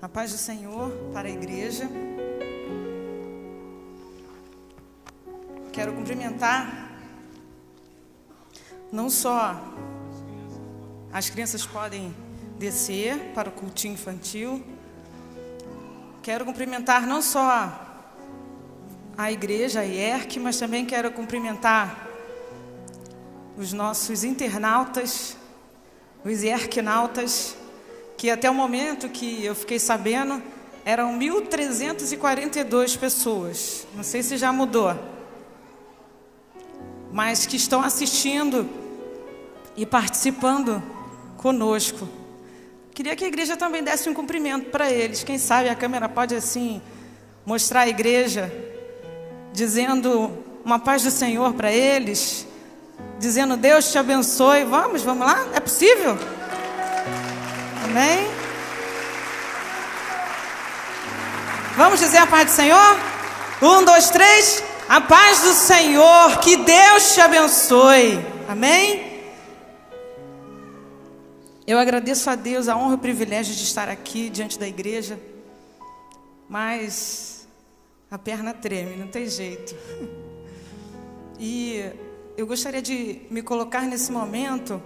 A paz do Senhor para a igreja. Quero cumprimentar, não só as crianças podem descer para o cultinho infantil, quero cumprimentar não só a igreja, a IERC, mas também quero cumprimentar os nossos internautas, os IERCnautas, que até o momento que eu fiquei sabendo, eram 1.342 pessoas. Não sei se já mudou, mas que estão assistindo e participando conosco. Queria que a igreja também desse um cumprimento para eles. Quem sabe a câmera pode assim mostrar a igreja, dizendo uma paz do Senhor para eles, dizendo Deus te abençoe. Vamos lá? É possível? Amém? Vamos dizer a paz do Senhor? 1, 2, 3. A paz do Senhor, que Deus te abençoe. Amém? Eu agradeço a Deus a honra e o privilégio de estar aqui diante da igreja, mas a perna treme, não tem jeito. E eu gostaria de me colocar nesse momento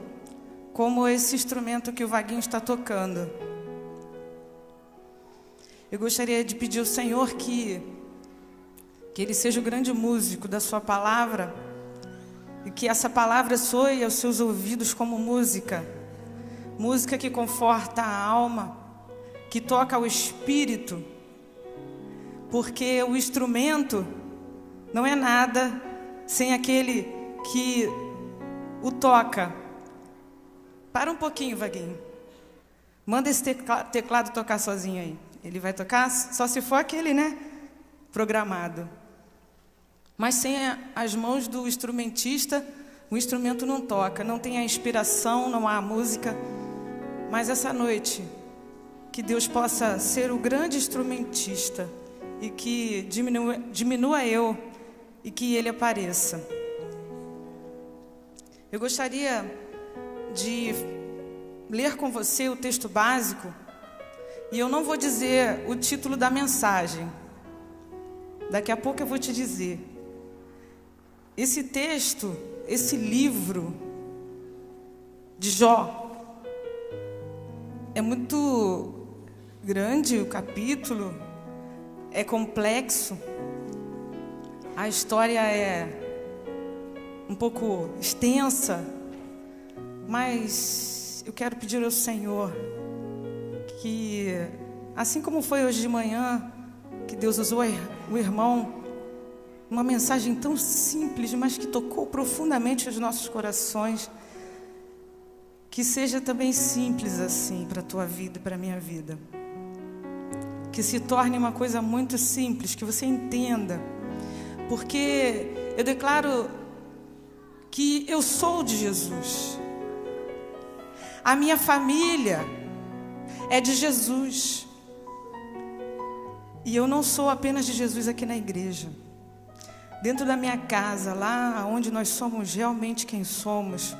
como esse instrumento que o Vaguinho está tocando. Eu gostaria de pedir ao Senhor que Ele seja o grande músico da sua palavra e que essa palavra soe aos seus ouvidos como música que conforta a alma, que toca o espírito, porque o instrumento não é nada sem aquele que o toca. Para um pouquinho, Vaguinho. Manda esse teclado tocar sozinho aí. Ele vai tocar só se for aquele, né? Programado. Mas sem as mãos do instrumentista, o instrumento não toca. Não tem a inspiração, não há a música. Mas essa noite, que Deus possa ser o grande instrumentista e que diminua eu e que Ele apareça. Eu gostaria de ler com você o texto básico, e eu não vou dizer o título da mensagem. Daqui a pouco eu vou te dizer. Esse texto, esse livro de Jó, é muito grande o capítulo, é complexo, a história é um pouco extensa, mas eu quero pedir ao Senhor que, assim como foi hoje de manhã, que Deus usou o irmão, uma mensagem tão simples, mas que tocou profundamente os nossos corações, que seja também simples assim para a tua vida e para a minha vida. Que se torne uma coisa muito simples, que você entenda. Porque eu declaro que eu sou de Jesus. A minha família é de Jesus. E eu não sou apenas de Jesus aqui na igreja. Dentro da minha casa, lá onde nós somos realmente quem somos,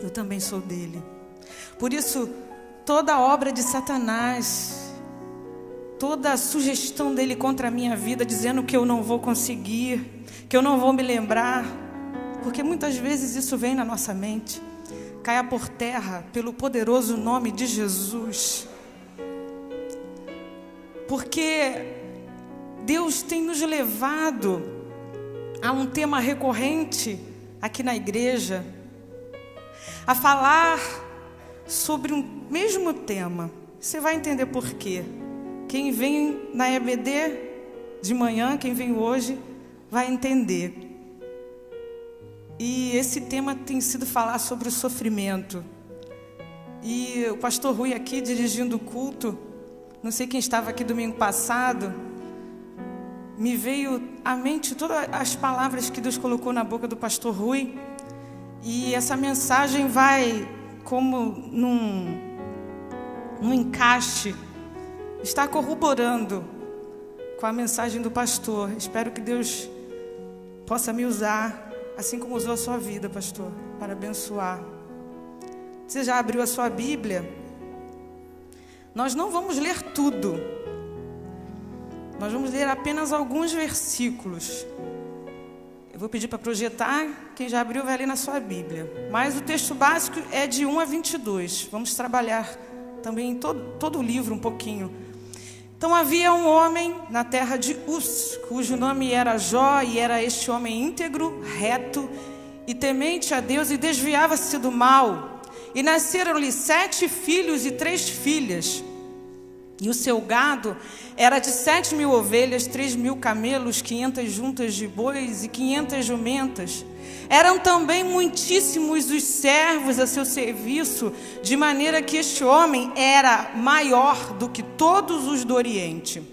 eu também sou dele. Por isso, toda obra de Satanás, toda a sugestão dele contra a minha vida, dizendo que eu não vou conseguir, que eu não vou me lembrar, porque muitas vezes isso vem na nossa mente, caia por terra pelo poderoso nome de Jesus. Porque Deus tem nos levado a um tema recorrente aqui na igreja, a falar sobre um mesmo tema. Você vai entender por quê. Quem vem na EBD de manhã, quem vem hoje, vai entender. E esse tema tem sido falar sobre o sofrimento. E o pastor Rui aqui dirigindo o culto, não sei quem estava aqui domingo passado, me veio à mente todas as palavras que Deus colocou na boca do pastor Rui. E essa mensagem vai como num encaixe, está corroborando com a mensagem do pastor. Espero que Deus possa me usar, assim como usou a sua vida, pastor, para abençoar. Você já abriu a sua Bíblia Nós não vamos ler tudo. Nós vamos ler apenas alguns versículos. Eu vou pedir para projetar. Quem já abriu vai ler na sua Bíblia. Mas o texto básico é de 1 a 22. Vamos trabalhar também em todo o livro um pouquinho. Então havia um homem na terra de Uz, cujo nome era Jó, e era este homem íntegro, reto e temente a Deus, e desviava-se do mal. E nasceram-lhe 7 filhos e 3 filhas. E o seu gado era de 7.000 ovelhas, 3.000 camelos, 500 juntas de bois e 500 jumentas. Eram também muitíssimos os servos a seu serviço, de maneira que este homem era maior do que todos os do Oriente.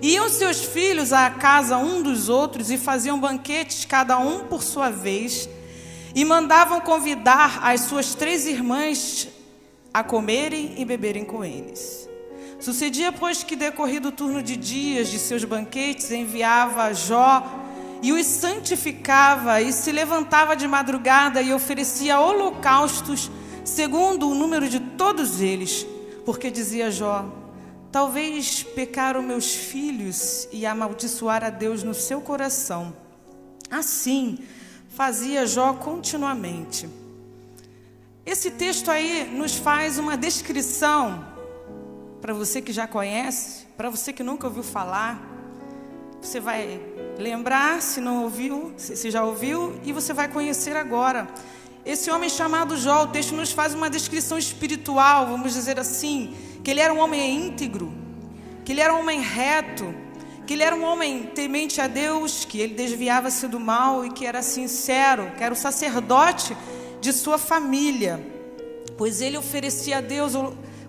Iam seus filhos à casa um dos outros e faziam banquetes, cada um por sua vez, e mandavam convidar as suas 3 irmãs a comerem e beberem com eles. Sucedia, pois, que decorrido o turno de dias de seus banquetes, enviava a Jó e os santificava, e se levantava de madrugada e oferecia holocaustos segundo o número de todos eles, porque dizia Jó: talvez pecaram meus filhos, e amaldiçoar a Deus no seu coração. Assim fazia Jó continuamente. Esse texto aí nos faz uma descrição, para você que já conhece, para você que nunca ouviu falar. Você vai lembrar, se não ouviu, se já ouviu, e você vai conhecer agora. Esse homem chamado Jó, o texto nos faz uma descrição espiritual, vamos dizer assim, que ele era um homem íntegro, que ele era um homem reto, que ele era um homem temente a Deus, que ele desviava-se do mal e que era sincero, que era o sacerdote de sua família, pois ele oferecia a Deus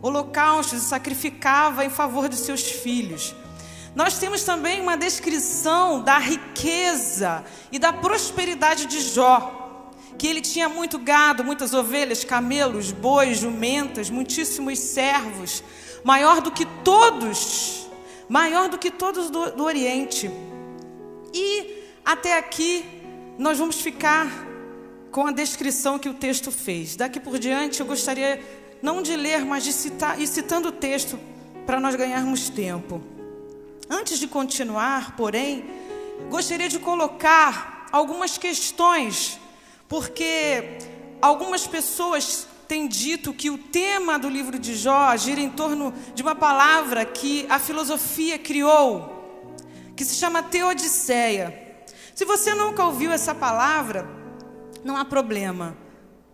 holocaustos e sacrificava em favor de seus filhos. Nós temos também uma descrição da riqueza e da prosperidade de Jó, que ele tinha muito gado, muitas ovelhas, camelos, bois, jumentas, muitíssimos servos, maior do que todos do Oriente. E até aqui nós vamos ficar com a descrição que o texto fez. Daqui por diante eu gostaria não de ler, mas de citar, e citando o texto para nós ganharmos tempo. Antes de continuar, porém, gostaria de colocar algumas questões, porque algumas pessoas têm dito que o tema do livro de Jó gira em torno de uma palavra que a filosofia criou, que se chama teodiceia. Se você nunca ouviu essa palavra, não há problema.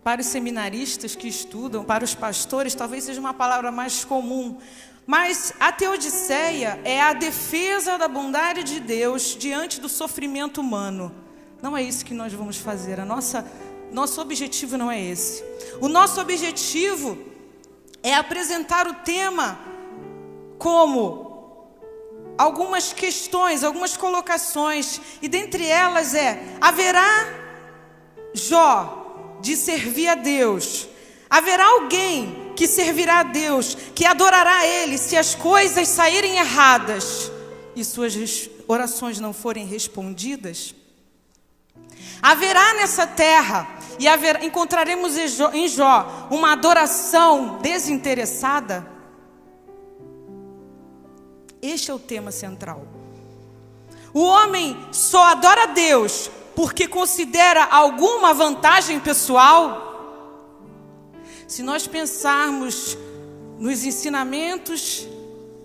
Para os seminaristas que estudam, para os pastores, talvez seja uma palavra mais comum. Mas a teodiceia é a defesa da bondade de Deus diante do sofrimento humano. Não é isso que nós vamos fazer. Nosso objetivo não é esse. O nosso objetivo é apresentar o tema como algumas questões, algumas colocações. E dentre elas haverá Jó de servir a Deus? Haverá alguém que servirá a Deus, que adorará a Ele, se as coisas saírem erradas e suas orações não forem respondidas? Haverá nessa terra, e encontraremos em Jó uma adoração desinteressada? Este é o tema central. O homem só adora a Deus porque considera alguma vantagem pessoal? Se nós pensarmos nos ensinamentos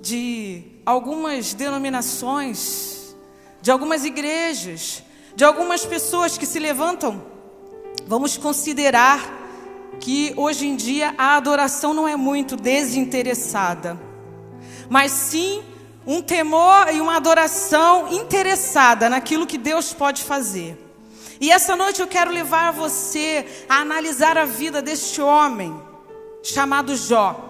de algumas denominações, de algumas igrejas, de algumas pessoas que se levantam, vamos considerar que hoje em dia a adoração não é muito desinteressada, mas sim um temor e uma adoração interessada naquilo que Deus pode fazer. E essa noite eu quero levar você a analisar a vida deste homem chamado Jó.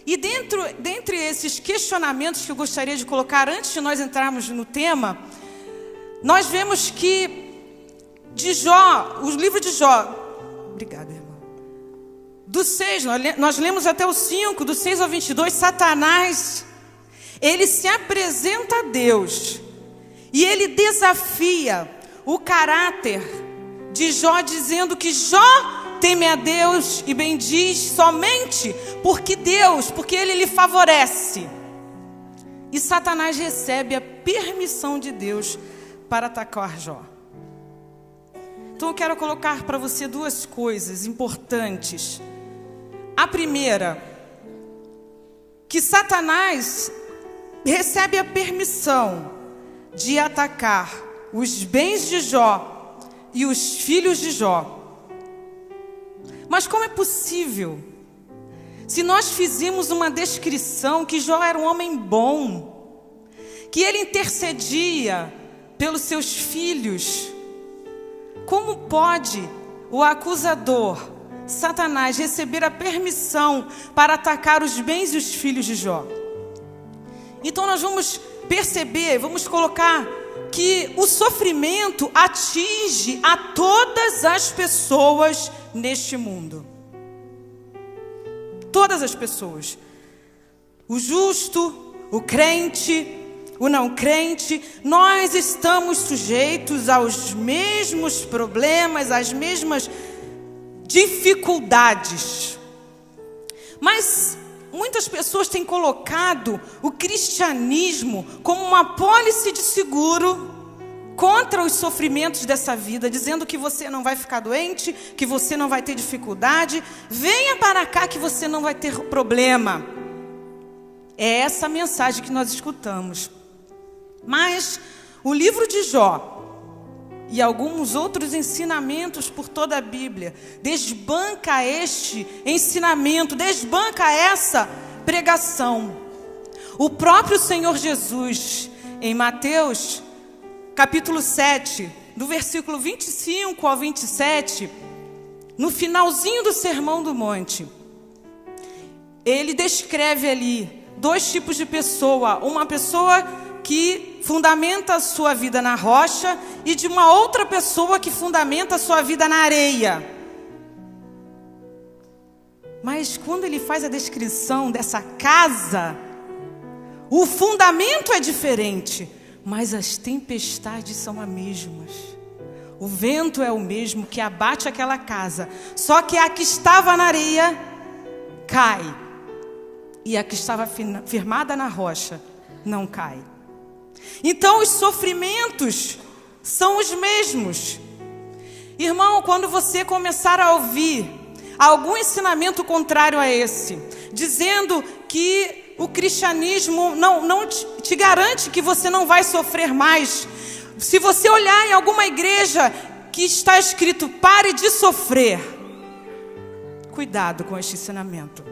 E dentre esses questionamentos que eu gostaria de colocar antes de nós entrarmos no tema, nós vemos que de Jó, o livro de Jó, obrigada, irmão, do 6, nós lemos até o 5, do 6 ao 22, Satanás, ele se apresenta a Deus e ele desafia o caráter de Jó, dizendo que Jó teme a Deus e bendiz somente porque Ele lhe favorece. E Satanás recebe a permissão de Deus para atacar Jó. Então eu quero colocar para você duas coisas importantes. A primeira, que Satanás recebe a permissão de atacar os bens de Jó e os filhos de Jó. Mas como é possível? Se nós fizemos uma descrição que Jó era um homem bom, que ele intercedia pelos seus filhos, como pode o acusador, Satanás, receber a permissão para atacar os bens e os filhos de Jó? Então nós vamos perceber, vamos colocar que o sofrimento atinge a todas as pessoas neste mundo. Todas as pessoas. O justo, o crente, o não crente, nós estamos sujeitos aos mesmos problemas, às mesmas dificuldades. Mas muitas pessoas têm colocado o cristianismo como uma apólice de seguro contra os sofrimentos dessa vida, dizendo que você não vai ficar doente, que você não vai ter dificuldade. Venha para cá que você não vai ter problema. É essa a mensagem que nós escutamos. Mas o livro de Jó e alguns outros ensinamentos por toda a Bíblia desbanca este ensinamento, desbanca essa pregação. O próprio Senhor Jesus, em Mateus capítulo 7, do versículo 25 ao 27, no finalzinho do Sermão do Monte, ele descreve ali dois tipos de pessoa. Uma pessoa que fundamenta a sua vida na rocha e de uma outra pessoa que fundamenta a sua vida na areia. Mas quando ele faz a descrição dessa casa, o fundamento é diferente, mas as tempestades são as mesmas. O vento é o mesmo que abate aquela casa, só que a que estava na areia cai, e a que estava firmada na rocha não cai. Então os sofrimentos são os mesmos. Irmão, quando você começar a ouvir algum ensinamento contrário a esse, dizendo que o cristianismo não te garante que você não vai sofrer mais. Se você olhar em alguma igreja que está escrito pare de sofrer, cuidado com este ensinamento.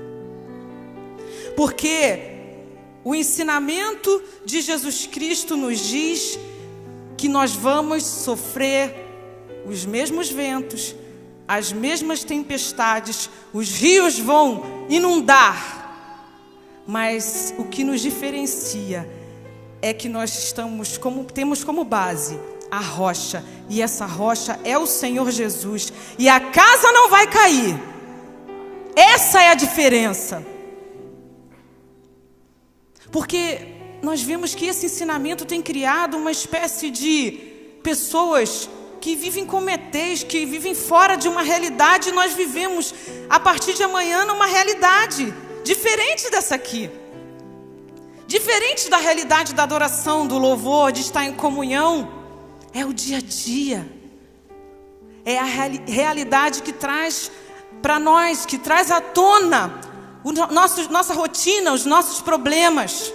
Porque o ensinamento de Jesus Cristo nos diz que nós vamos sofrer os mesmos ventos, as mesmas tempestades, os rios vão inundar. Mas o que nos diferencia é que nós temos como base a rocha. E essa rocha é o Senhor Jesus. E a casa não vai cair. Essa é a diferença. Porque nós vemos que esse ensinamento tem criado uma espécie de pessoas que vivem como ETs, que vivem fora de uma realidade. E nós vivemos, a partir de amanhã, numa realidade diferente dessa aqui. Diferente da realidade da adoração, do louvor, de estar em comunhão. É o dia a dia. É a realidade que traz para nós, que traz à tona nossa rotina, os nossos problemas.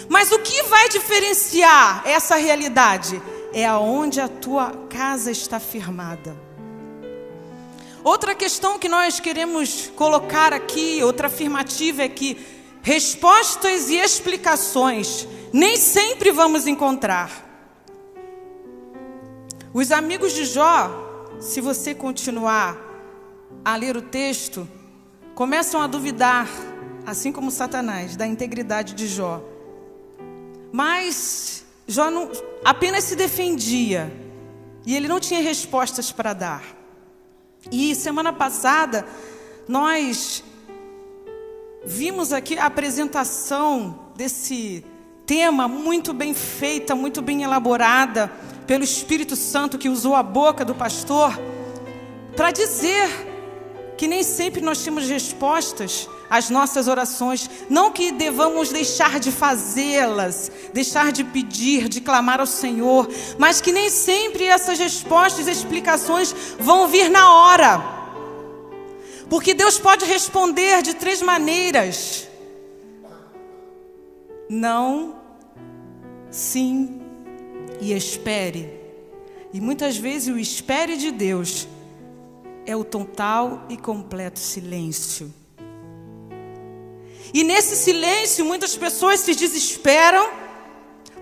Mas o que vai diferenciar essa realidade? É aonde a tua casa está firmada. Outra questão que nós queremos colocar aqui, outra afirmativa, é que respostas e explicações nem sempre vamos encontrar. Os amigos de Jó, se você continuar a ler o texto, começam a duvidar, assim como Satanás, da integridade de Jó. Mas Jó apenas se defendia e ele não tinha respostas para dar. E semana passada nós vimos aqui a apresentação desse tema muito bem feita, muito bem elaborada pelo Espírito Santo, que usou a boca do pastor para dizer que nem sempre nós temos respostas às nossas orações. Não que devamos deixar de fazê-las, deixar de pedir, de clamar ao Senhor, mas que nem sempre essas respostas e explicações vão vir na hora. Porque Deus pode responder de 3 maneiras: não, sim e espere. E muitas vezes o espere de Deus é o total e completo silêncio. E nesse silêncio muitas pessoas se desesperam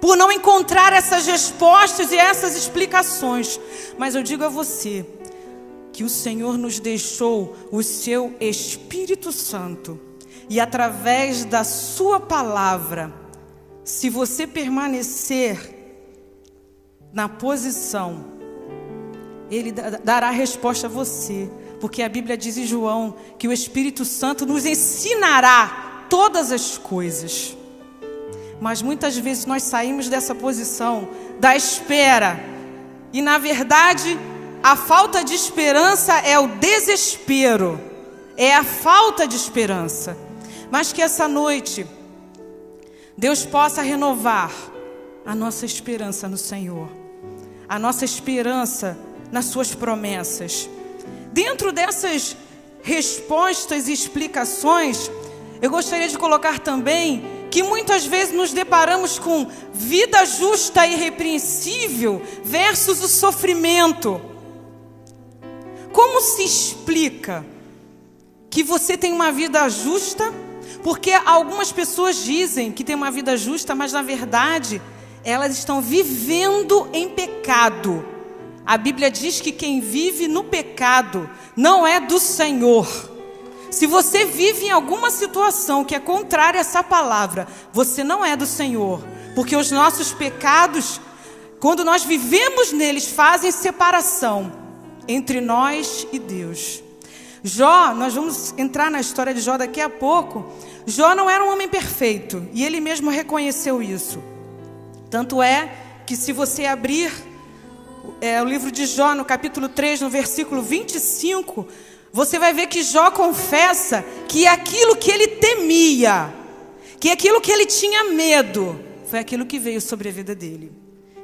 por não encontrar essas respostas e essas explicações. Mas eu digo a você que o Senhor nos deixou o seu Espírito Santo. E através da sua palavra, se você permanecer na posição, Ele dará resposta a você. Porque a Bíblia diz em João que o Espírito Santo nos ensinará todas as coisas. Mas muitas vezes nós saímos dessa posição da espera. E na verdade, a falta de esperança é o desespero. É a falta de esperança. Mas que essa noite Deus possa renovar a nossa esperança no Senhor. A nossa esperança nas suas promessas. Dentro dessas respostas e explicações, eu gostaria de colocar também que muitas vezes nos deparamos com vida justa e irrepreensível versus o sofrimento. Como se explica que você tem uma vida justa? Porque algumas pessoas dizem que tem uma vida justa, mas na verdade elas estão vivendo em pecado. A Bíblia diz que quem vive no pecado não é do Senhor. Se você vive em alguma situação que é contrária a essa palavra, você não é do Senhor. Porque os nossos pecados, quando nós vivemos neles, fazem separação entre nós e Deus. Jó, nós vamos entrar na história de Jó daqui a pouco. Jó não era um homem perfeito, e ele mesmo reconheceu isso. Tanto é que se você abrir o livro de Jó, no capítulo 3, no versículo 25, você vai ver que Jó confessa que aquilo que ele temia, que aquilo que ele tinha medo, foi aquilo que veio sobre a vida dele.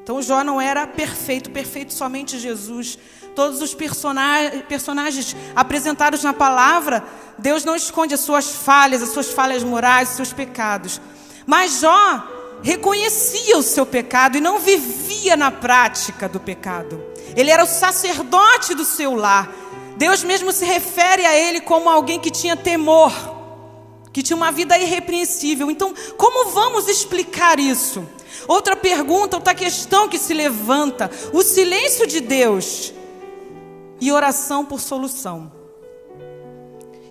Então Jó não era perfeito, perfeito somente Jesus. Todos os personagens apresentados na palavra, Deus não esconde as suas falhas morais, os seus pecados. Mas Jó reconhecia o seu pecado e não vivia na prática do pecado. Ele era o sacerdote do seu lar. Deus mesmo se refere a ele como alguém que tinha temor, que tinha uma vida irrepreensível. Então, como vamos explicar isso? Outra pergunta, outra questão que se levanta: o silêncio de Deus e oração por solução.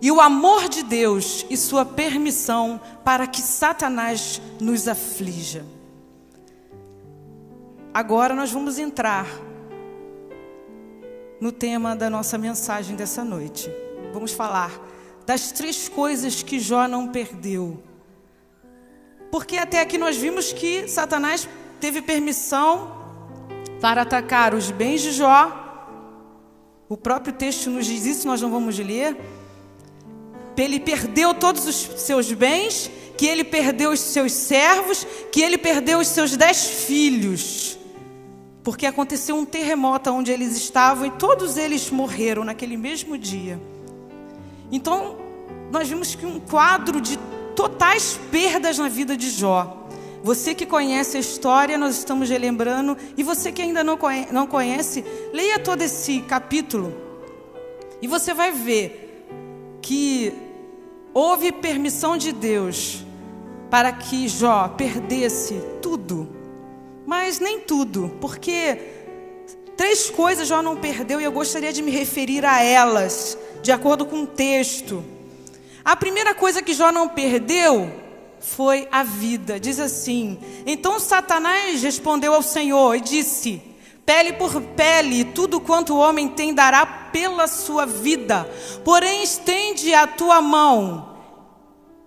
E o amor de Deus e sua permissão para que Satanás nos aflija. Agora nós vamos entrar no tema da nossa mensagem dessa noite. Vamos falar das 3 coisas que Jó não perdeu. Porque até aqui nós vimos que Satanás teve permissão para atacar os bens de Jó. O próprio texto nos diz isso, nós não vamos ler. Ele perdeu todos os seus bens, que ele perdeu os seus servos, que ele perdeu os seus 10 filhos. Porque aconteceu um terremoto onde eles estavam e todos eles morreram naquele mesmo dia. Então, nós vimos que um quadro de totais perdas na vida de Jó. Você que conhece a história, nós estamos relembrando. E você que ainda não conhece, leia todo esse capítulo. E você vai ver que houve permissão de Deus para que Jó perdesse tudo. Mas nem tudo, porque 3 coisas Jó não perdeu e eu gostaria de me referir a elas, de acordo com o texto. A primeira coisa que Jó não perdeu foi a vida. Diz assim: então Satanás respondeu ao Senhor e disse: pele por pele, tudo quanto o homem tem dará pela sua vida. Porém, estende a tua mão.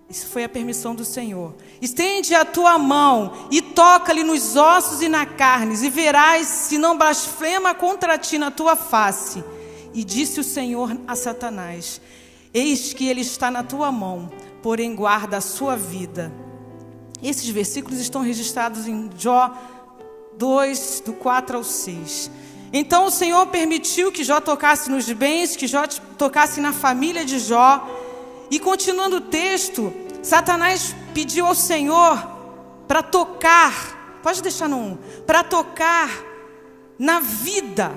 Isso foi a permissão do Senhor. Estende a tua mão e toca-lhe nos ossos e na carne, e verás se não blasfema contra ti na tua face. E disse o Senhor a Satanás: Eis que ele está na tua mão, porém guarda a sua vida. Esses versículos estão registrados em Jó 2, do 4 ao 6. Então o Senhor permitiu que Jó tocasse nos bens, que Jó tocasse na família de Jó. E continuando o texto, Satanás pediu ao Senhor para tocar, pode deixar no 1, para tocar na vida.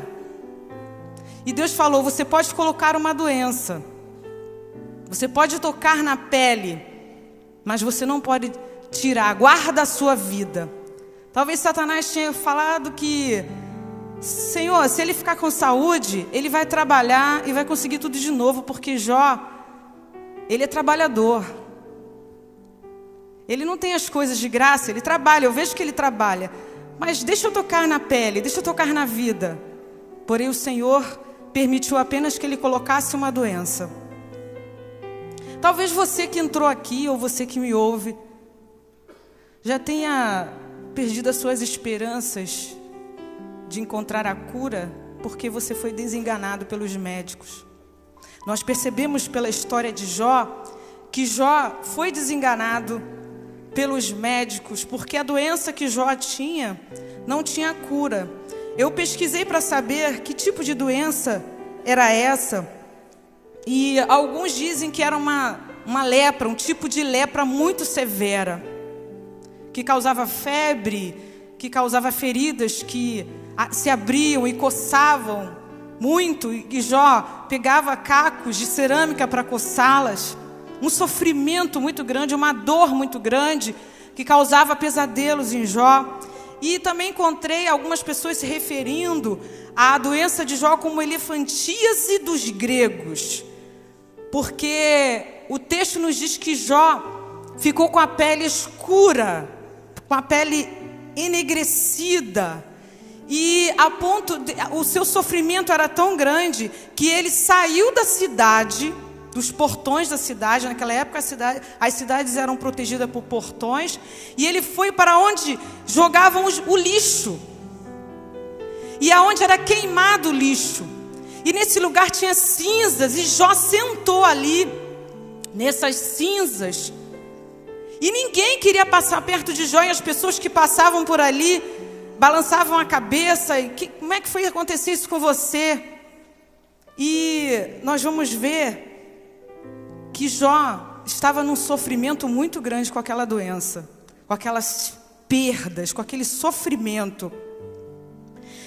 E Deus falou: você pode colocar uma doença, você pode tocar na pele, mas você não pode tirar, guarda a sua vida. Talvez Satanás tenha falado que, Senhor, se ele ficar com saúde, ele vai trabalhar e vai conseguir tudo de novo, porque Jó, ele é trabalhador. Ele não tem as coisas de graça, ele trabalha, eu vejo que ele trabalha. Mas deixa eu tocar na pele, deixa eu tocar na vida. Porém o Senhor permitiu apenas que ele colocasse uma doença. Talvez você que entrou aqui, ou você que me ouve, já tenha perdido as suas esperanças de encontrar a cura, porque você foi desenganado pelos médicos. Nós percebemos pela história de Jó, que Jó foi desenganado pelos médicos, porque a doença que Jó tinha, não tinha cura. Eu pesquisei para saber que tipo de doença era essa, e alguns dizem que era uma lepra, um tipo de lepra muito severa, que causava febre, que causava feridas que se abriam e coçavam muito, e Jó pegava cacos de cerâmica para coçá-las. Um sofrimento muito grande, uma dor muito grande, que causava pesadelos em Jó. E também encontrei algumas pessoas se referindo à doença de Jó como elefantíase dos gregos, porque o texto nos diz que Jó ficou com a pele escura, com a pele enegrecida, e a ponto o seu sofrimento era tão grande que ele saiu da cidade, dos portões da cidade. Naquela época as cidades eram protegidas por portões, e ele foi para onde jogavam o lixo, e aonde era queimado o lixo, e nesse lugar tinha cinzas, e Jó sentou ali nessas cinzas, e ninguém queria passar perto de Jó, e as pessoas que passavam por ali balançavam a cabeça. E como é que foi acontecer isso com você? E nós vamos ver que Jó estava num sofrimento muito grande com aquela doença, com aquelas perdas, com aquele sofrimento.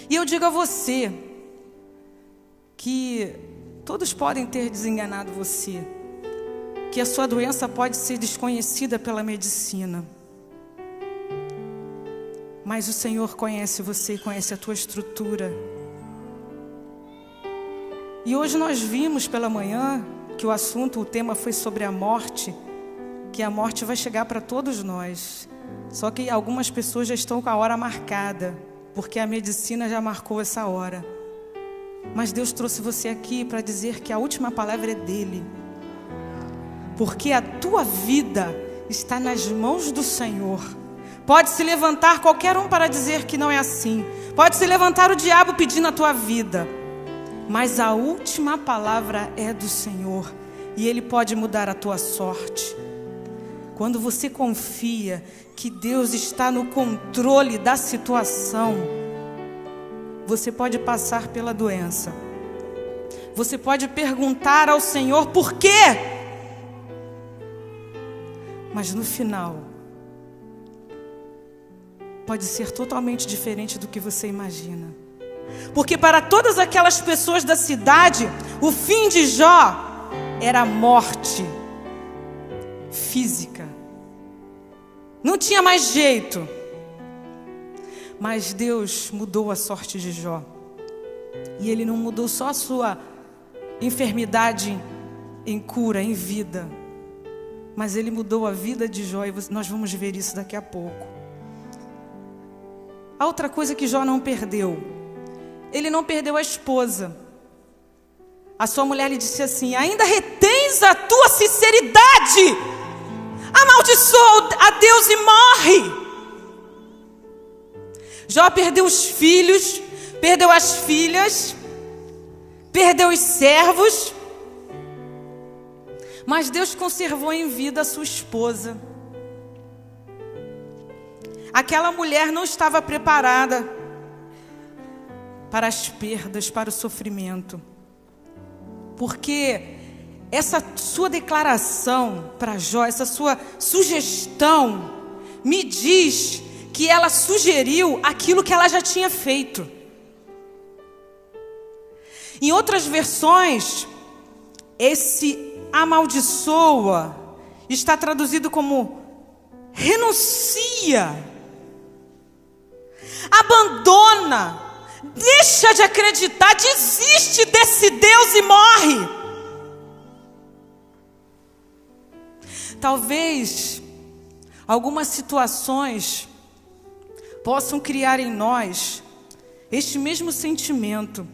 E eu digo a você que todos podem ter desenganado você, que a sua doença pode ser desconhecida pela medicina, mas o Senhor conhece você, conhece a tua estrutura. E hoje nós vimos pela manhã que o tema foi sobre a morte, que a morte vai chegar para todos nós. Só que algumas pessoas já estão com a hora marcada, porque a medicina já marcou essa hora. Mas Deus trouxe você aqui para dizer que a última palavra é dele, porque a tua vida está nas mãos do Senhor. Pode se levantar qualquer um para dizer que não é assim, pode se levantar o diabo pedindo a tua vida, mas a última palavra é do Senhor, e Ele pode mudar a tua sorte. Quando você confia que Deus está no controle da situação, você pode passar pela doença, você pode perguntar ao Senhor por quê, mas no final pode ser totalmente diferente do que você imagina. Porque para todas aquelas pessoas da cidade, o fim de Jó era a morte física. Não tinha mais jeito. Mas Deus mudou a sorte de Jó. E Ele não mudou só a sua enfermidade em cura, em vida, mas Ele mudou a vida de Jó, e nós vamos ver isso daqui a pouco. A outra coisa que Jó não perdeu, ele não perdeu a esposa. A sua mulher lhe disse assim: ainda retens a tua sinceridade, amaldiçoa a Deus e morre. Jó perdeu os filhos, perdeu as filhas, perdeu os servos, Mas Deus conservou em vida a sua esposa. Aquela mulher não estava preparada para as perdas, para o sofrimento. Porque essa sua declaração para Jó, essa sua sugestão, me diz que ela sugeriu aquilo que ela já tinha feito. Em outras versões, esse amaldiçoa está traduzido como renuncia, abandona, deixa de acreditar, desiste desse Deus e morre. Talvez algumas situações possam criar em nós este mesmo sentimento.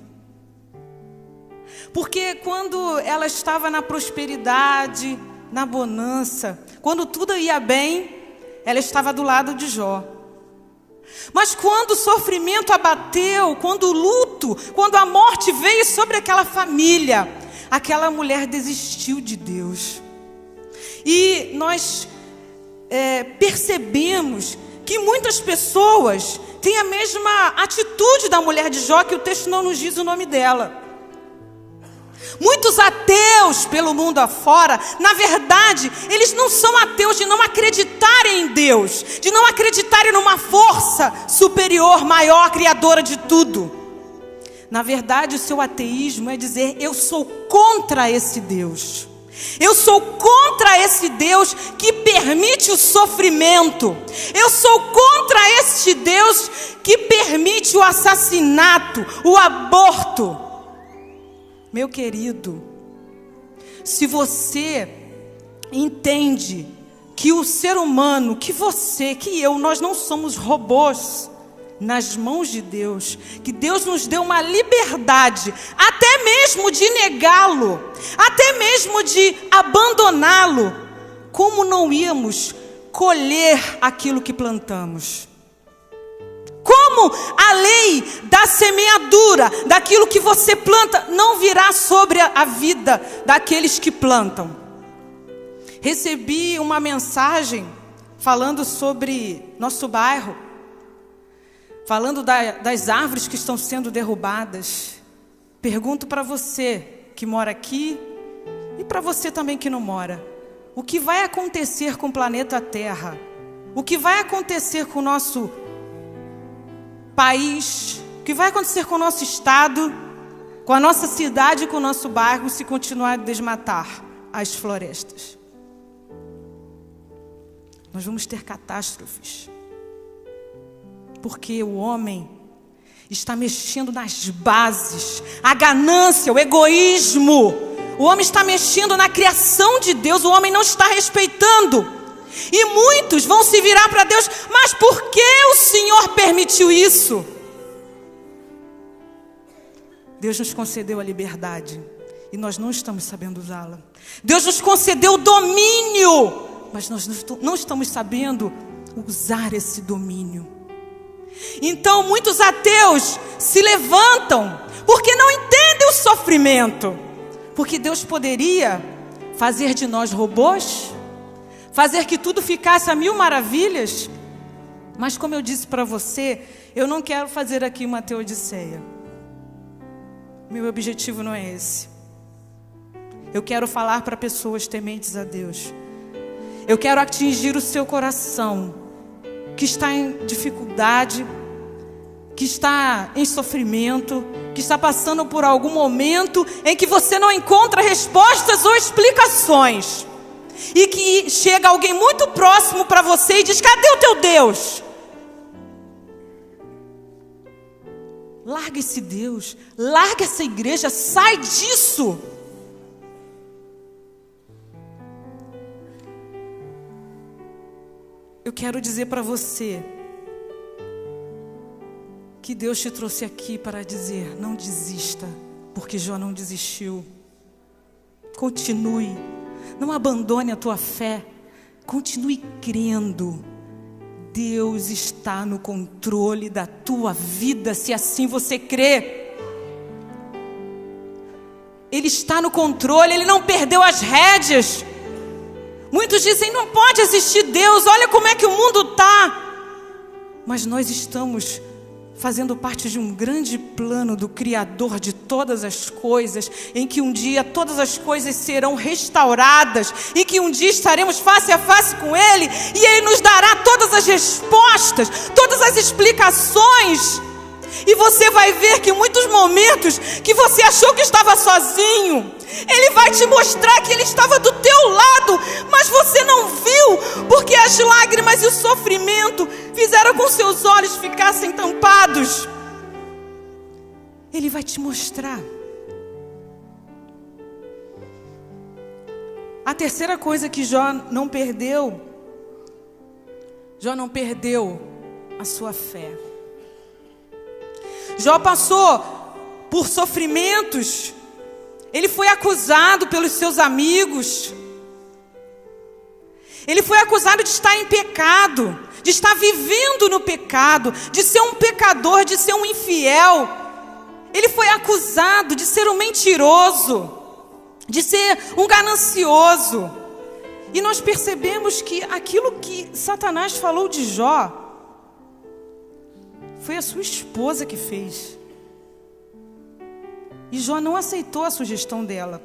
Porque quando ela estava na prosperidade, na bonança, quando tudo ia bem, ela estava do lado de Jó. Mas quando o sofrimento abateu, quando o luto, quando a morte veio sobre aquela família, aquela mulher desistiu de Deus. E nós percebemos que muitas pessoas têm a mesma atitude da mulher de Jó, que o texto não nos diz o nome dela. Muitos ateus pelo mundo afora, na verdade, eles não são ateus de não acreditarem em Deus, de não acreditarem numa força superior, maior, criadora de tudo. Na verdade, o seu ateísmo é dizer: eu sou contra esse Deus. Eu sou contra esse Deus que permite o sofrimento. Eu sou contra este Deus que permite o assassinato, o aborto. Meu querido, se você entende que o ser humano, que você, que eu, nós não somos robôs nas mãos de Deus, que Deus nos deu uma liberdade, até mesmo de negá-lo, até mesmo de abandoná-lo, como não íamos colher aquilo que plantamos? Como a lei da semeadura, daquilo que você planta, não virá sobre a vida daqueles que plantam? Recebi uma mensagem falando sobre nosso bairro, falando das árvores que estão sendo derrubadas. Pergunto para você que mora aqui e para você também que não mora: o que vai acontecer com o planeta Terra? O que vai acontecer com o nosso país? O que vai acontecer com o nosso estado, com a nossa cidade e com o nosso bairro se continuar a desmatar as florestas? Nós vamos ter catástrofes. Porque o homem está mexendo nas bases, a ganância, o egoísmo. O homem está mexendo na criação de Deus, o homem não está respeitando. E muitos vão se virar para Deus: mas por que o Senhor permitiu isso? Deus nos concedeu a liberdade e nós não estamos sabendo usá-la. Deus nos concedeu o domínio, mas nós não estamos sabendo usar esse domínio. Então muitos ateus se levantam porque não entendem o sofrimento. Porque Deus poderia fazer de nós robôs, fazer que tudo ficasse a mil maravilhas. Mas como eu disse para você, eu não quero fazer aqui uma teodiceia. Meu objetivo não é esse. Eu quero falar para pessoas tementes a Deus. Eu quero atingir o seu coração, que está em dificuldade, que está em sofrimento, que está passando por algum momento em que você não encontra respostas ou explicações. E que chega alguém muito próximo para você e diz: cadê o teu Deus? Larga esse Deus, larga essa igreja, sai disso. Eu quero dizer para você que Deus te trouxe aqui para dizer: não desista, porque Jó não desistiu. Continue, não abandone a tua fé, continue crendo. Deus está no controle da tua vida, se assim você crê. Ele está no controle, Ele não perdeu as rédeas. Muitos dizem, não pode existir Deus, olha como é que o mundo está. Mas nós estamos fazendo parte de um grande plano do Criador de todas as coisas, em que um dia todas as coisas serão restauradas, e que um dia estaremos face a face com Ele, e Ele nos dará todas as respostas, todas as explicações. E você vai ver que em muitos momentos que você achou que estava sozinho, Ele vai te mostrar que Ele estava do teu lado, mas você não viu, porque as lágrimas e o sofrimento fizeram com que seus olhos ficassem tampados. Ele vai te mostrar. A terceira coisa que Jó não perdeu a sua fé. Jó passou por sofrimentos. Ele foi acusado pelos seus amigos. Ele foi acusado de estar em pecado, de estar vivendo no pecado, de ser um pecador, de ser um infiel. Ele foi acusado de ser um mentiroso, de ser um ganancioso. E nós percebemos que aquilo que Satanás falou de Jó foi a sua esposa que fez. E Jó não aceitou a sugestão dela.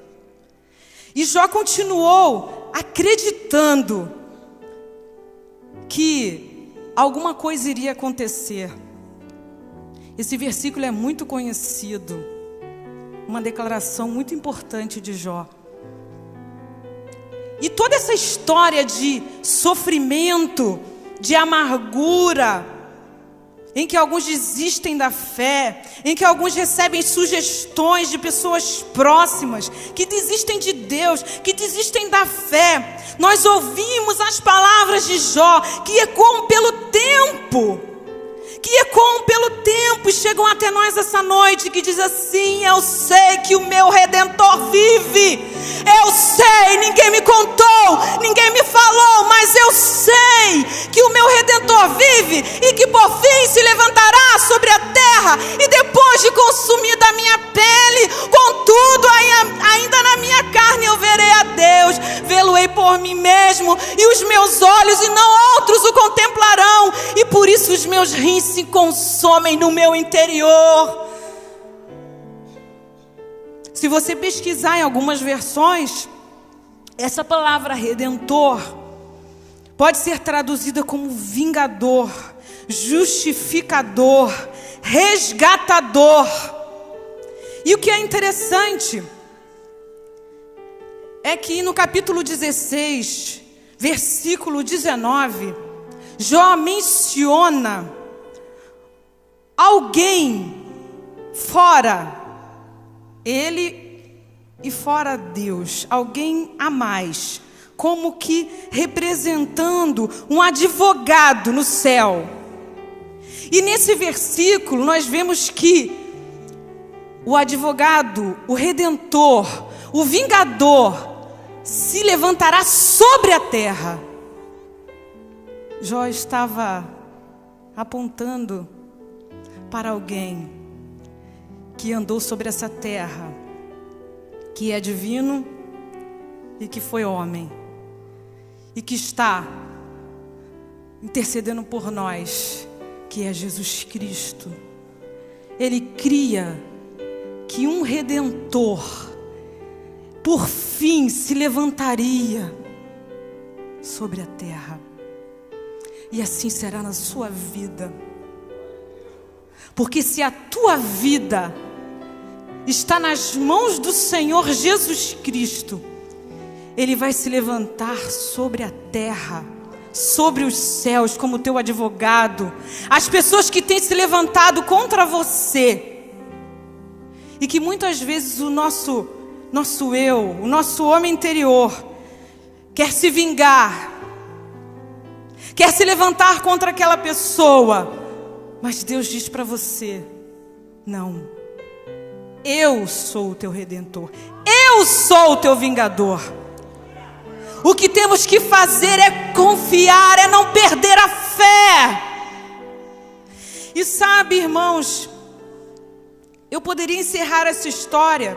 E Jó continuou acreditando que alguma coisa iria acontecer. Esse versículo é muito conhecido. Uma declaração muito importante de Jó. E toda essa história de sofrimento, de amargura, em que alguns desistem da fé, em que alguns recebem sugestões de pessoas próximas, que desistem de Deus, que desistem da fé. Nós ouvimos as palavras de Jó, que ecoam pelo tempo, e chegam até nós essa noite, que diz assim: eu sei que o meu Redentor vive, eu sei, ninguém me contou, ninguém me falou, mas eu sei que o meu Redentor vive, e que por fim se levantará sobre a terra, e depois de consumida a minha pele, contudo ainda na minha carne eu verei a Deus, vê-lo-ei por mim mesmo, e os meus olhos e não outros o contemplarão, e por isso os meus rins se consomem no meu interior. Se você pesquisar em algumas versões, essa palavra redentor pode ser traduzida como vingador, justificador, resgatador. E o que é interessante é que no capítulo 16, versículo 19, Jó menciona alguém fora ele e fora Deus, alguém a mais, como que representando um advogado no céu. E nesse versículo nós vemos que o advogado, o redentor, o vingador se levantará sobre a terra. Jó estava apontando para alguém que andou sobre essa terra, que é divino e que foi homem, e que está intercedendo por nós, que é Jesus Cristo. Ele cria que um redentor por fim se levantaria sobre a terra, e assim será na sua vida. Porque se a tua vida está nas mãos do Senhor Jesus Cristo, Ele vai se levantar sobre a terra, sobre os céus, como teu advogado. As pessoas que têm se levantado contra você, e que muitas vezes o nosso eu, o nosso homem interior, quer se vingar, quer se levantar contra aquela pessoa. Mas Deus diz para você: não, eu sou o teu redentor, eu sou o teu vingador. O que temos que fazer é confiar, é não perder a fé. E sabe, irmãos, eu poderia encerrar essa história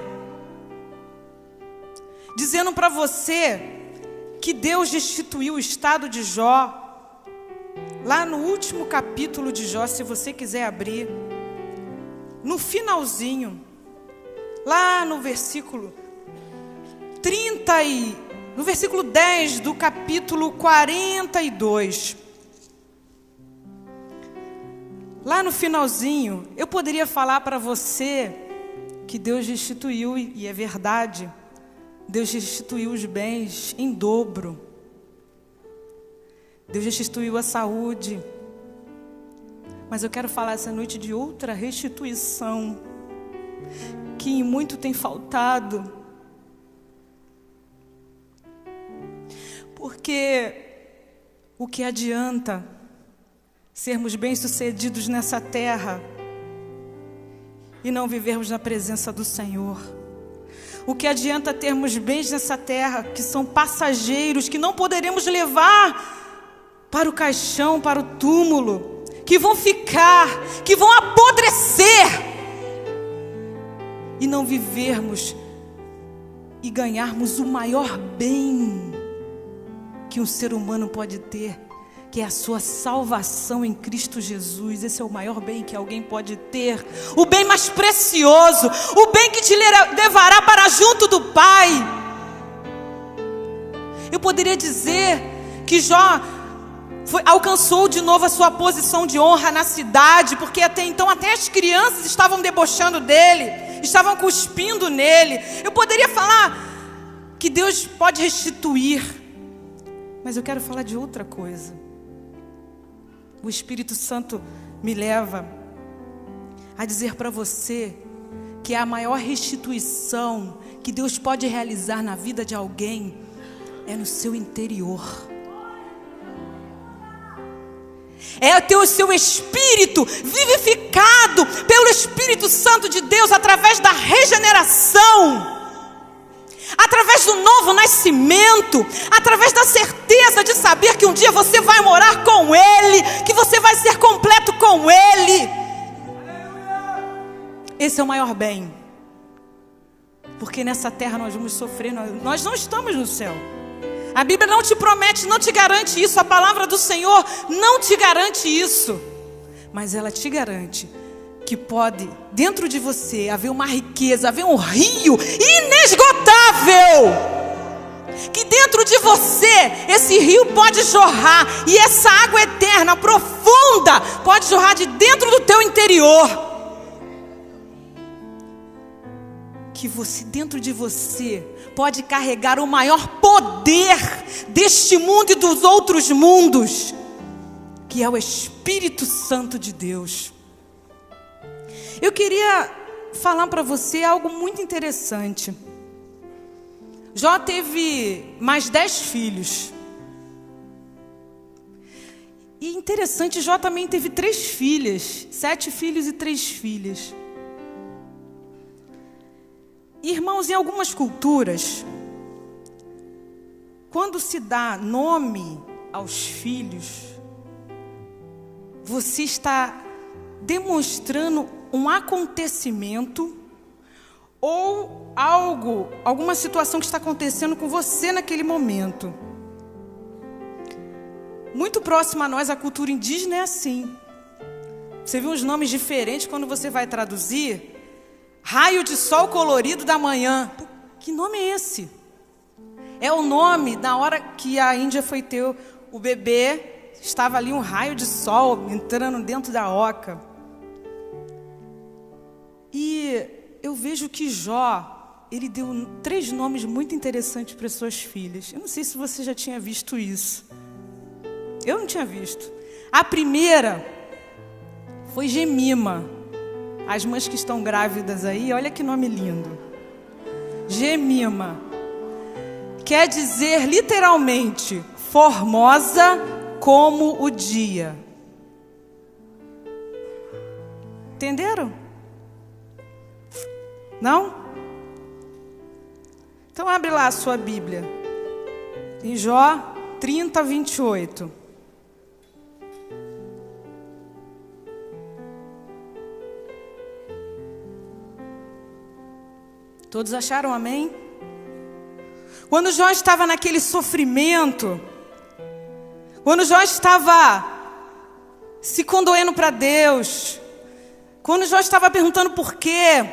dizendo para você que Deus destituiu o estado de Jó. Lá no último capítulo de Jó, se você quiser abrir, no finalzinho, lá no versículo 10 do capítulo 42. Lá no finalzinho, eu poderia falar para você que Deus restituiu, e é verdade, Deus restituiu os bens em dobro. Deus restituiu a saúde. Mas eu quero falar essa noite de outra restituição, que em muito tem faltado. Porque o que adianta sermos bem-sucedidos nessa terra e não vivermos na presença do Senhor? O que adianta termos bens nessa terra que são passageiros, que não poderemos levar para o caixão, para o túmulo, que vão ficar, que vão apodrecer, e não vivermos e ganharmos o maior bem que um ser humano pode ter, que é a sua salvação em Cristo Jesus. Esse é o maior bem que alguém pode ter, o bem mais precioso, o bem que te levará para junto do Pai. Eu poderia dizer que Jó alcançou de novo a sua posição de honra na cidade, porque até então até as crianças estavam debochando dele, estavam cuspindo nele. Eu poderia falar que Deus pode restituir, mas eu quero falar de outra coisa. O Espírito Santo me leva a dizer para você que a maior restituição que Deus pode realizar na vida de alguém é no seu interior. É ter o seu espírito vivificado pelo Espírito Santo de Deus através da regeneração, através do novo nascimento, através da certeza de saber que um dia você vai morar com Ele, que você vai ser completo com Ele. Esse é o maior bem, porque nessa terra nós vamos sofrer, nós não estamos no céu. A Bíblia não te promete, não te garante isso. A palavra do Senhor não te garante isso. Mas ela te garante que pode, dentro de você, haver uma riqueza, haver um rio inesgotável. Que dentro de você, esse rio pode jorrar. E essa água eterna, profunda, pode jorrar de dentro do teu interior. Que você, dentro de você, pode carregar o maior poder deste mundo e dos outros mundos, que é o Espírito Santo de Deus. Eu queria falar para você algo muito interessante. Jó teve mais 10 filhos. E interessante, Jó também teve 3 filhas, 7 filhos e 3 filhas. Irmãos, em algumas culturas, quando se dá nome aos filhos, você está demonstrando um acontecimento ou algo, alguma situação que está acontecendo com você naquele momento. Muito próximo a nós, a cultura indígena é assim. Você vê uns nomes diferentes quando você vai traduzir. Raio de sol colorido da manhã. Que nome é esse? É o nome da hora que a Índia foi ter o bebê. Estava ali um raio de sol entrando dentro da oca. E eu vejo que Jó, ele deu 3 nomes muito interessantes para suas filhas. Eu não sei se você já tinha visto isso. Eu não tinha visto. A primeira foi Gemima. As mães que estão grávidas aí, olha que nome lindo. Gemima. Quer dizer literalmente, formosa como o dia. Entenderam? Não? Então abre lá a sua Bíblia. Em Jó 30, 28. Todos acharam amém? Quando Jó estava naquele sofrimento, quando Jó estava se condoendo para Deus, quando Jó estava perguntando por quê,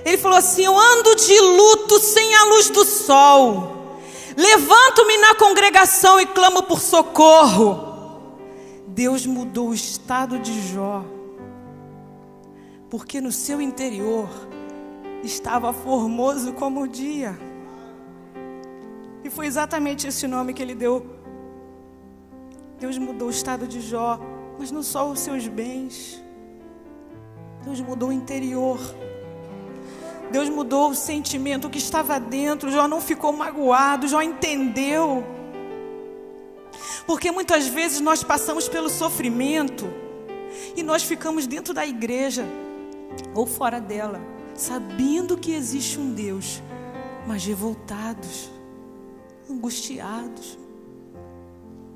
ele falou assim: eu ando de luto sem a luz do sol, levanto-me na congregação e clamo por socorro. Deus mudou o estado de Jó, porque no seu interior estava formoso como o dia. E foi exatamente esse nome que ele deu. Deus mudou o estado de Jó, mas não só os seus bens. Deus mudou o interior. Deus mudou o sentimento que estava dentro. Jó não ficou magoado, Jó entendeu. Porque muitas vezes nós passamos pelo sofrimento e nós ficamos dentro da igreja ou fora dela, sabendo que existe um Deus, mas revoltados, angustiados,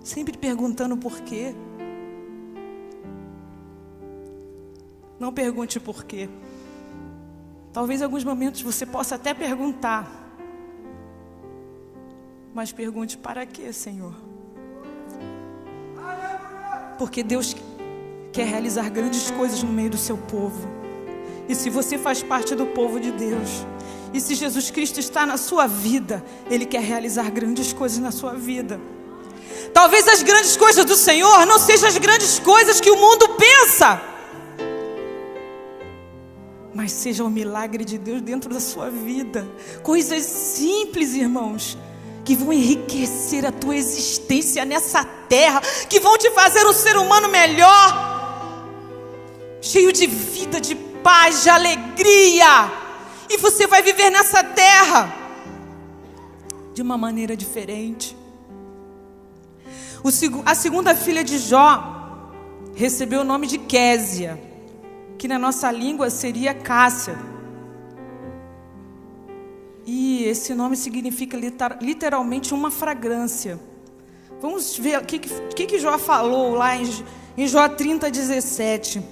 sempre perguntando por quê. Não pergunte por quê. Talvez em alguns momentos você possa até perguntar, mas pergunte: para quê, Senhor? Porque Deus quer realizar grandes coisas no meio do seu povo. E se você faz parte do povo de Deus, e se Jesus Cristo está na sua vida, Ele quer realizar grandes coisas na sua vida. Talvez as grandes coisas do Senhor não sejam as grandes coisas que o mundo pensa, mas seja o milagre de Deus dentro da sua vida. Coisas simples, irmãos, que vão enriquecer a tua existência nessa terra, que vão te fazer um ser humano melhor, cheio de vida, de paz, de alegria. E você vai viver nessa terra de uma maneira diferente. A segunda filha de Jó recebeu o nome de Késia, que na nossa língua seria Cássia. E esse nome significa literalmente uma fragrância. Vamos ver o que Jó falou lá em Jó 30:17.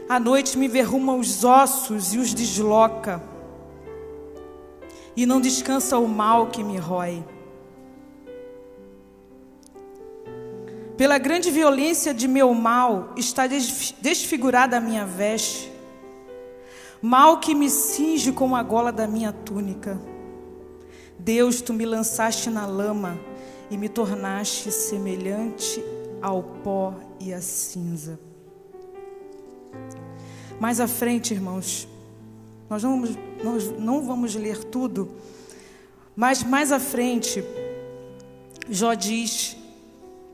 A noite me verruma os ossos e os desloca, e não descansa o mal que me rói. Pela grande violência de meu mal está desfigurada a minha veste, mal que me cinge como a gola da minha túnica. Deus, tu me lançaste na lama e me tornaste semelhante ao pó e à cinza. Mais à frente, irmãos, nós não vamos ler tudo, mas mais à frente, Jó diz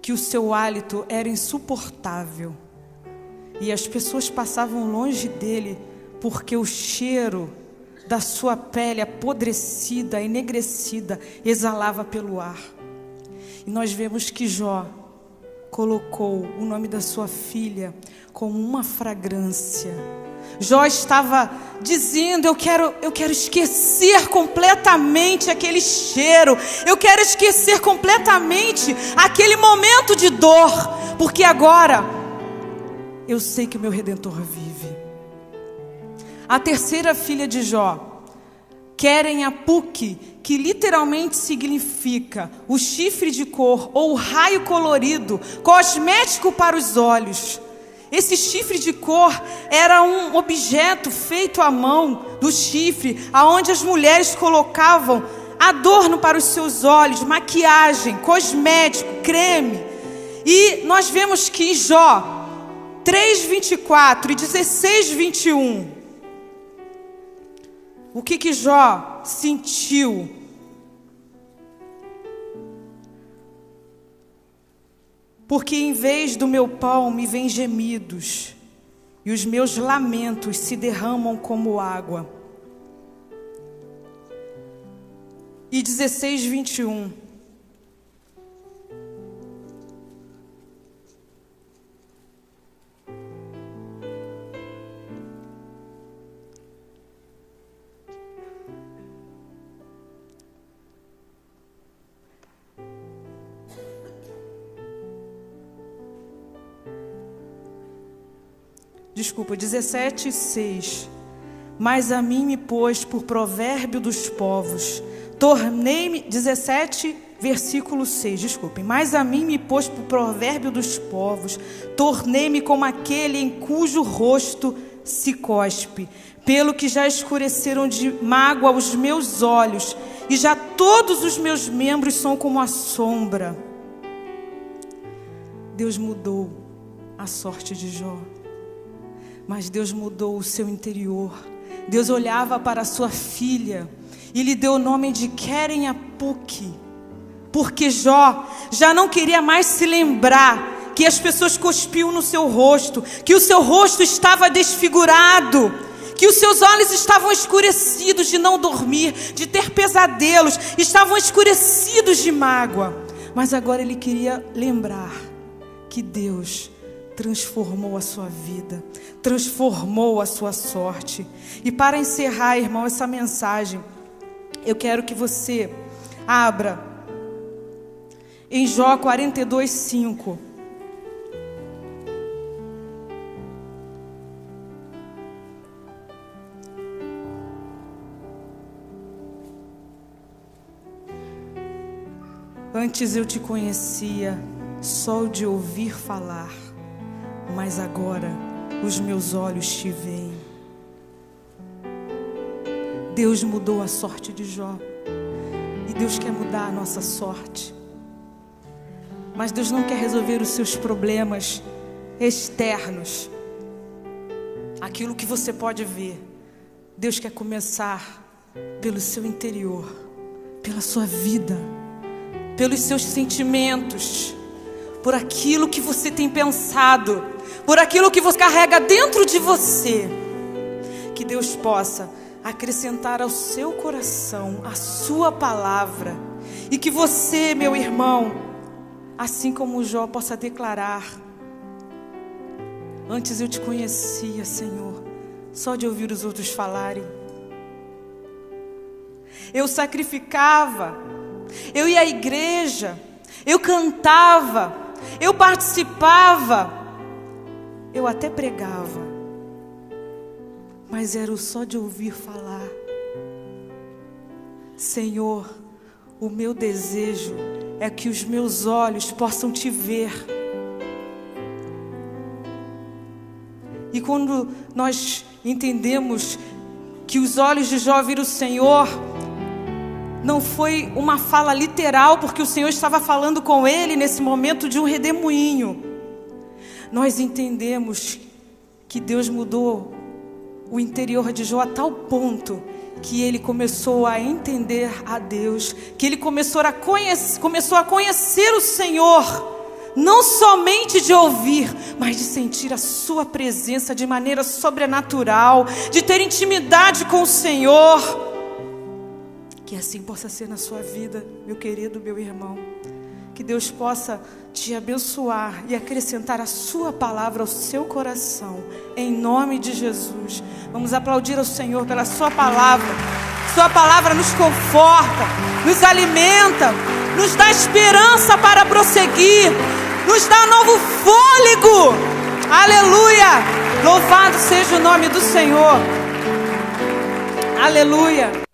que o seu hálito era insuportável e as pessoas passavam longe dele porque o cheiro da sua pele apodrecida, enegrecida, exalava pelo ar. E nós vemos que Jó colocou o nome da sua filha como uma fragrância. Jó estava dizendo: eu quero esquecer completamente aquele cheiro, eu quero esquecer completamente aquele momento de dor, porque agora eu sei que o meu Redentor vive. A terceira filha de Jó, Queren-Apuque, que literalmente significa o chifre de cor ou o raio colorido, cosmético para os olhos. Esse chifre de cor era um objeto feito à mão do chifre, aonde as mulheres colocavam adorno para os seus olhos, maquiagem, cosmético, creme. E nós vemos que em Jó 3:24 e 16:21, o que Jó sentiu? Porque em vez do meu pão me vêm gemidos, e os meus lamentos se derramam como água. E 16:21. 17:6. Mas a mim me pôs por provérbio dos povos, tornei-me, 17, versículo 6, desculpem. Mas a mim me pôs por provérbio dos povos, tornei-me como aquele em cujo rosto se cospe, pelo que já escureceram de mágoa os meus olhos, e já todos os meus membros são como a sombra. Deus mudou a sorte de Jó, mas Deus mudou o seu interior. Deus olhava para a sua filha e lhe deu o nome de Keren Apuk, porque Jó já não queria mais se lembrar que as pessoas cuspiam no seu rosto, que o seu rosto estava desfigurado, que os seus olhos estavam escurecidos de não dormir, de ter pesadelos, estavam escurecidos de mágoa. Mas agora ele queria lembrar que Deus transformou a sua vida, transformou a sua sorte. E para encerrar, irmão, essa mensagem, eu quero que você abra em Jó 42:5. Antes eu te conhecia só de ouvir falar, mas agora os meus olhos te veem. Deus mudou a sorte de Jó, e Deus quer mudar a nossa sorte. Mas Deus não quer resolver os seus problemas externos, aquilo que você pode ver. Deus quer começar pelo seu interior, pela sua vida, pelos seus sentimentos, por aquilo que você tem pensado, por aquilo que você carrega dentro de você. Que Deus possa acrescentar ao seu coração a sua palavra, e que você, meu irmão, assim como Jó, possa declarar: antes eu te conhecia, Senhor, só de ouvir os outros falarem. Eu sacrificava, eu ia à igreja, eu cantava, eu participava, eu até pregava, mas era só de ouvir falar. Senhor, o meu desejo é que os meus olhos possam te ver. E quando nós entendemos que os olhos de Jó viram o Senhor, não foi uma fala literal, porque o Senhor estava falando com ele nesse momento de um redemoinho. Nós entendemos que Deus mudou o interior de Jó a tal ponto que ele começou a entender a Deus, que ele começou a conhecer o Senhor, não somente de ouvir, mas de sentir a sua presença de maneira sobrenatural, de ter intimidade com o Senhor. Que assim possa ser na sua vida, meu querido, meu irmão. Que Deus possa te abençoar e acrescentar a sua palavra ao seu coração, em nome de Jesus. Vamos aplaudir ao Senhor pela sua palavra. Sua palavra nos conforta, nos alimenta, nos dá esperança para prosseguir, nos dá novo fôlego. Aleluia! Louvado seja o nome do Senhor. Aleluia!